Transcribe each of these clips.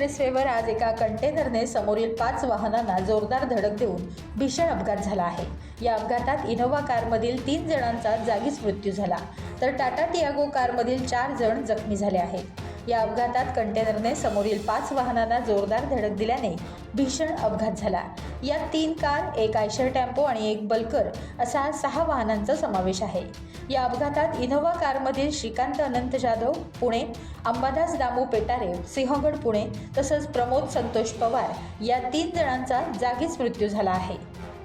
एक्सप्रेसवेवर आज एका कंटेनरने समोरील 5 वाहनांना जोरदार धडक देऊन भीषण अपघात झाला आहे। या अपघातात इनोव्हा कारमधील 3 जणांचा जागीच मृत्यू झाला, तर टाटा टियागो कारमधील 4 जण जखमी झाले आहेत। या अपघातात कंटेनरने समोरील 5 वाहनांना जोरदार धडक दिल्याने भीषण अपघात झाला। यात 3 कार, एक आयशर टेम्पो आणि एक बल्कर असा 6 वाहनांचा समावेश आहे। या अपघातात इनोव्हा कारमधील श्रीकांत अनंत जाधव पुणे, अंबादास दामू पेटारे सिंहगड पुणे तसंच प्रमोद संतोष पवार या 3 जणांचा जागीच मृत्यू झाला आहे।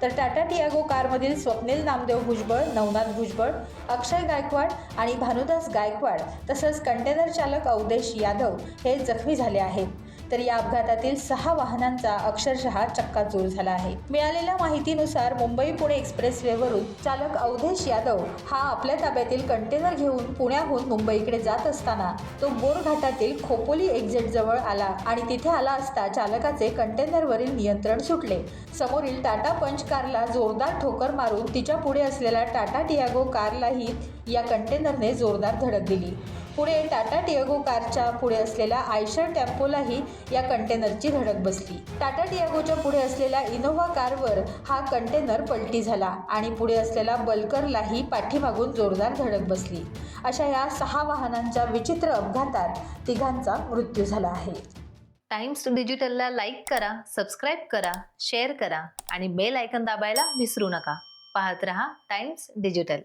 तर टाटा टियागो कारमधील स्वप्नील नामदेव भुजबळ, नवनाथ भुजबळ, अक्षय गायकवाड आणि भानुदास गायकवाड तसंच कंटेनर चालक अवधेश यादव हे जखमी झाले आहेत। तर या अपघातातील 6 वाहनांचा अक्षरशः चक्काचूर झाला आहे। मिळालेल्या माहितीनुसार मुंबई पुणे एक्सप्रेसवेवरून चालक अवधेश यादव हा आपल्या ताब्यातील कंटेनर घेऊन पुण्याहून मुंबईकडे जात असताना तो बोरघाटातील खोपोली एक्झिट जवळ आला आणि तिथे आला असता चालकाचे कंटेनरवरील नियंत्रण सुटले। समोरील टाटा पंच कारला जोरदार ठोकर मारून तिच्या पुढे असलेल्या टाटा टियागो कारलाही या कंटेनरने जोरदार धडक दिली। पुढे टाटा टियागो कारच्या पुढे असलेल्या आयशर टेम्पोलाही या कंटेनरची धडक बसली। टाटा टियागोच्या पुढे असलेल्या इनोव्हा कारवर हा कंटेनर पलटी झाला आणि पुढे असलेल्या बल्करलाही पाठीमागून जोरदार धडक बसली। अशा या 6 वाहनांच्या विचित्र अपघातात तिघांचा मृत्यू झाला आहे। टाइम्स डिजिटलला लाईक करा, सबस्क्राईब करा, शेअर करा आणि बेल आयकॉन दाबायला विसरू नका। पाहत रहा टाइम्स डिजिटल।